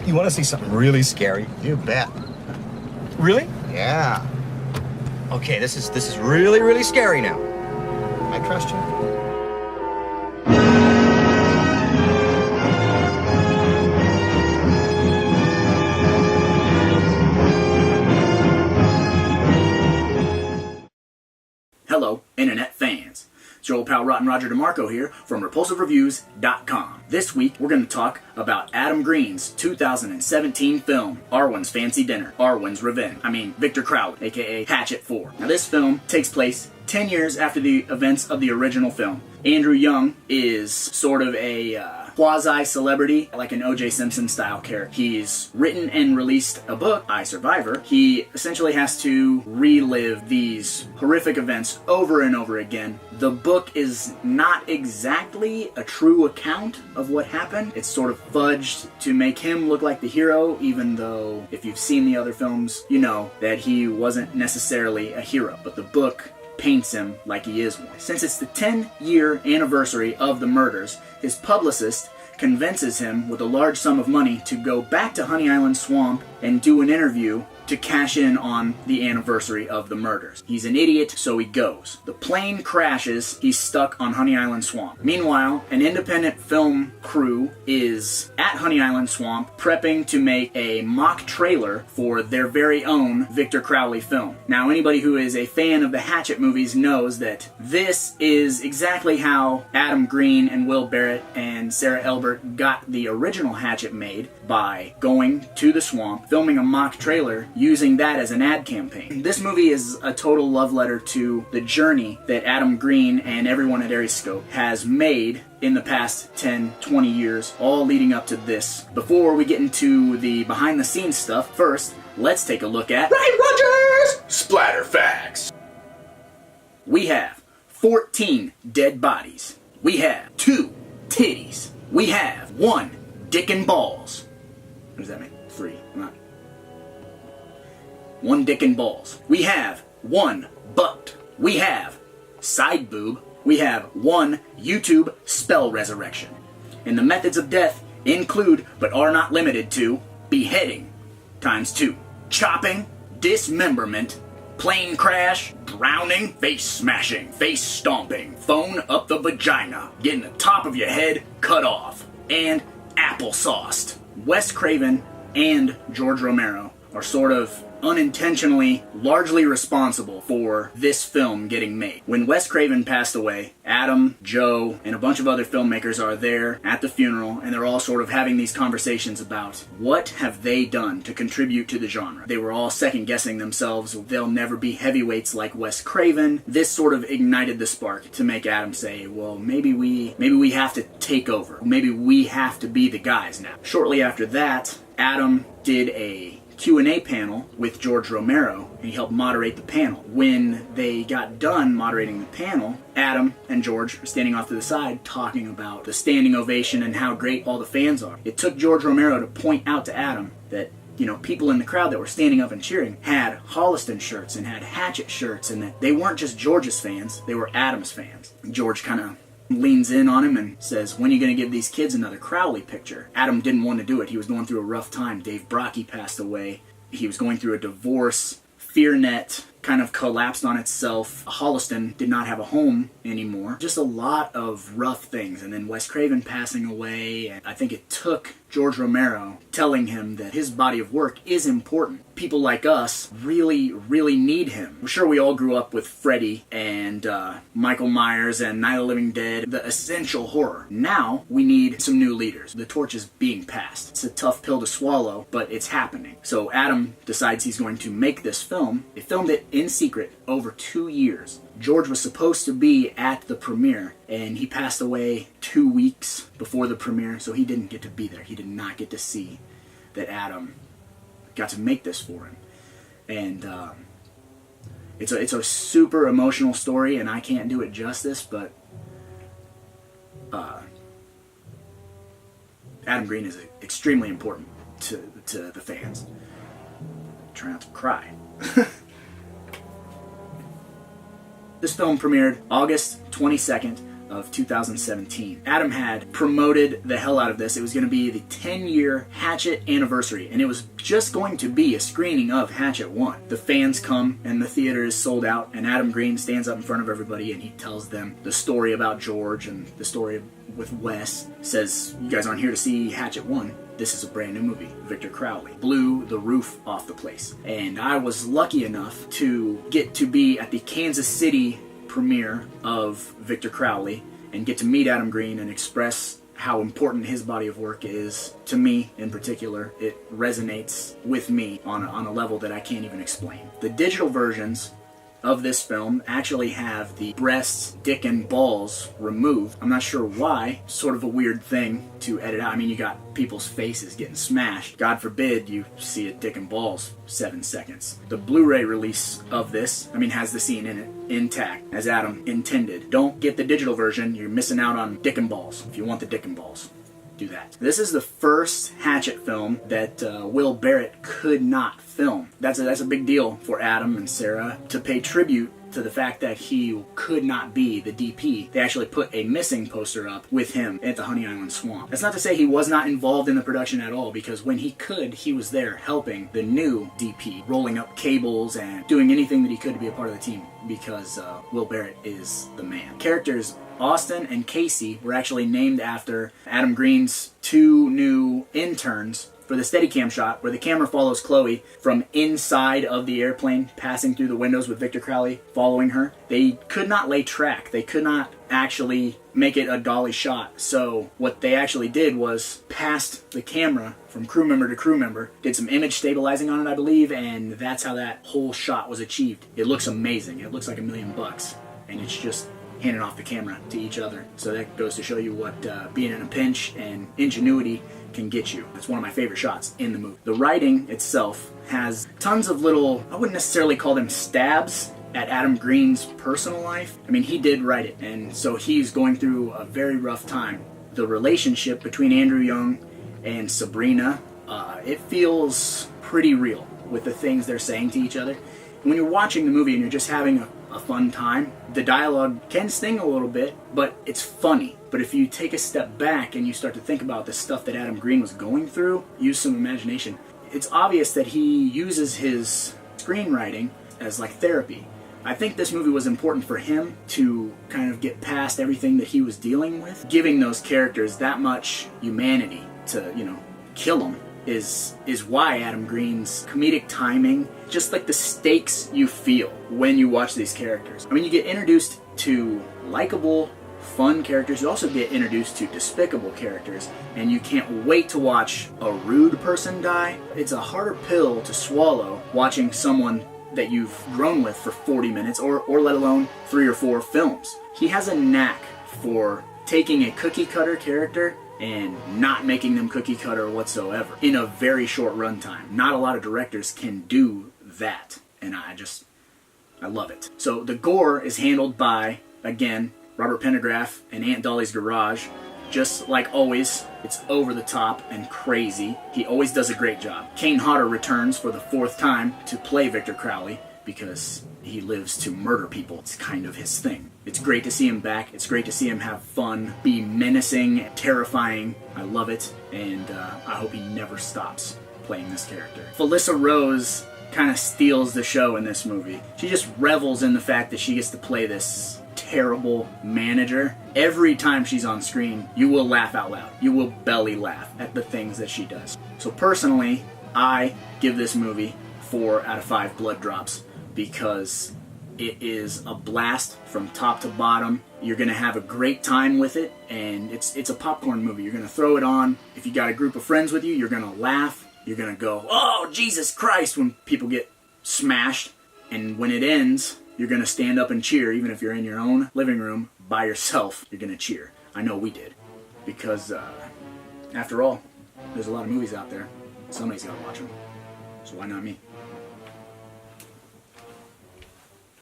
You want to see something really scary? You bet. Really? Yeah. Okay, this is really, really scary now. I trust you. Hello, Internet fans. It's your old pal Rottin Roger DeMarco here from RepulsiveReviews.com. This week, we're going to talk about Adam Green's 2017 film, Arwen's Fancy Dinner, Arwen's Revenge. Victor Crowley, aka Hatchet 4. Now, this film takes place 10 years after the events of the original film. Andrew Young is sort of a quasi-celebrity, like an O.J. Simpson-style character. He's written and released a book, I, Survivor. He essentially has to relive these horrific events over and over again. The book is not exactly a true account of what happened. It's sort of fudged to make him look like the hero, even though if you've seen the other films, you know that he wasn't necessarily a hero. But the book paints him like he is one. Since it's the 10-year anniversary of the murders, his publicist convinces him with a large sum of money to go back to Honey Island Swamp and do an interview to cash in on the anniversary of the murders. He's an idiot, so he goes. The plane crashes, he's stuck on Honey Island Swamp. Meanwhile, an independent film crew is at Honey Island Swamp prepping to make a mock trailer for their very own Victor Crowley film. Now, anybody who is a fan of the Hatchet movies knows that this is exactly how Adam Green and Will Barrett and Sarah Elbert got the original Hatchet made, by going to the swamp, filming a mock trailer, using that as an ad campaign. This movie is a total love letter to the journey that Adam Green and everyone at Ariescope has made in the past 10, 20 years, all leading up to this. Before we get into the behind-the-scenes stuff, first, let's take a look at Rottin Roger's Splatter Facts. We have 14 dead bodies. We have 2 titties. We have 1 dick and balls. What does that mean? 3. Not. 1 dick and balls. We have 1 butt. We have side boob. We have 1 YouTube spell resurrection. And the methods of death include, but are not limited to, beheading ×2, chopping, dismemberment, plane crash, drowning, face smashing, face stomping, phone up the vagina, getting the top of your head cut off, and applesauced. Wes Craven and George Romero are sort of unintentionally largely responsible for this film getting made. When Wes Craven passed away, Adam, Joe, and a bunch of other filmmakers are there at the funeral, and they're all sort of having these conversations about what have they done to contribute to the genre. They were all second-guessing themselves. They'll never be heavyweights like Wes Craven. This sort of ignited the spark to make Adam say, well, maybe we have to take over. Maybe we have to be the guys now. Shortly after that, Adam did a Q&A panel with George Romero, and he helped moderate the panel. When they got done moderating the panel, Adam and George were standing off to the side talking about the standing ovation and how great all the fans are. It took George Romero to point out to Adam that, you know, people in the crowd that were standing up and cheering had Holliston shirts and had Hatchet shirts, and that they weren't just George's fans, they were Adam's fans. George kind of leans in on him and says, when are you going to give these kids another Crowley picture? Adam didn't want to do it. He was going through a rough time. Dave Brockie passed away. He was going through a divorce. FearNet kind of collapsed on itself. Holliston did not have a home anymore. Just a lot of rough things. And then Wes Craven passing away. And I think it took George Romero telling him that his body of work is important. People like us really, really need him. I'm sure we all grew up with Freddy and Michael Myers and Night of the Living Dead, the essential horror. Now we need some new leaders. The torch is being passed. It's a tough pill to swallow, but it's happening. So Adam decides he's going to make this film. They filmed it in secret over 2 years. George was supposed to be at the premiere, and he passed away 2 weeks before the premiere, so he didn't get to be there. He did not get to see that Adam got to make this for him. And it's a super emotional story, and I can't do it justice, but Adam Green is extremely important to the fans. Try not to cry. This film premiered August 22nd of 2017. Adam had promoted the hell out of this. It was going to be the 10-year Hatchet anniversary, and it was just going to be a screening of Hatchet 1. The fans come, and the theater is sold out, and Adam Green stands up in front of everybody, and he tells them the story about George and the story with Wes. Says, you guys aren't here to see Hatchet 1. This is a brand new movie. Victor Crowley blew the roof off the place. And I was lucky enough to get to be at the Kansas City premiere of Victor Crowley and get to meet Adam Green and express how important his body of work is to me in particular. It resonates with me on a level that I can't even explain. The digital versions of this film actually have the breasts, dick, and balls removed. I'm not sure why. Sort of a weird thing to edit out. I mean, you got people's faces getting smashed. God forbid you see a dick and balls 7 seconds. The Blu-ray release of this, has the scene in it intact, as Adam intended. Don't get the digital version. You're missing out on dick and balls. If you want the dick and balls, do that. This is the first Hatchet film that Will Barrett could not film. That's a big deal for Adam and Sarah to pay tribute to the fact that he could not be the DP. They actually put a missing poster up with him at the Honey Island Swamp. That's not to say he was not involved in the production at all, because when he could, he was there helping the new DP, rolling up cables and doing anything that he could to be a part of the team, because Will Barrett is the man. Characters Austin and Casey were actually named after Adam Green's 2 new interns for the Steadicam shot, where the camera follows Chloe from inside of the airplane, passing through the windows with Victor Crowley following her. They could not lay track. They could not actually make it a dolly shot. So what they actually did was passed the camera from crew member to crew member, did some image stabilizing on it, I believe, and that's how that whole shot was achieved. It looks amazing. It looks like $1 million, and it's just handing off the camera to each other. So that goes to show you what being in a pinch and ingenuity can get you. That's one of my favorite shots in the movie. The writing itself has tons of little, I wouldn't necessarily call them stabs at Adam Green's personal life. He did write it, and so he's going through a very rough time. The relationship between Andrew Young and Sabrina, it feels pretty real with the things they're saying to each other. When you're watching the movie and you're just having a fun time, the dialogue can sting a little bit, but it's funny. But if you take a step back and you start to think about the stuff that Adam Green was going through, use some imagination, it's obvious that he uses his screenwriting as like therapy. I think this movie was important for him to kind of get past everything that he was dealing with. Giving those characters that much humanity to, kill them is why Adam Green's comedic timing, just like the stakes you feel when you watch these characters. You get introduced to likable, fun characters. You also get introduced to despicable characters, and you can't wait to watch a rude person die. It's a harder pill to swallow watching someone that you've grown with for 40 minutes or let alone 3 or 4 films. He has a knack for taking a cookie cutter character and not making them cookie cutter whatsoever in a very short runtime. Not a lot of directors can do that, and I love it. So the gore is handled by, again, Robert Pendergraft and Aunt Dolly's Garage. Just like always, it's over the top and crazy. He always does a great job. Kane Hodder returns for the 4th time to play Victor Crowley because he lives to murder people. It's kind of his thing. It's great to see him back. It's great to see him have fun, be menacing, terrifying. I love it, and I hope he never stops playing this character. Felissa Rose kind of steals the show in this movie. She just revels in the fact that she gets to play this terrible manager. Every time she's on screen, you will laugh out loud. You will belly laugh at the things that she does. So personally, I give this movie 4 out of 5 blood drops because it is a blast from top to bottom. You're going to have a great time with it, and it's a popcorn movie. You're going to throw it on. If you got a group of friends with you, you're going to laugh. You're going to go, oh, Jesus Christ, when people get smashed. And when it ends, you're going to stand up and cheer, even if you're in your own living room by yourself. You're going to cheer. I know we did. Because, after all, there's a lot of movies out there. Somebody's got to watch them. So why not me?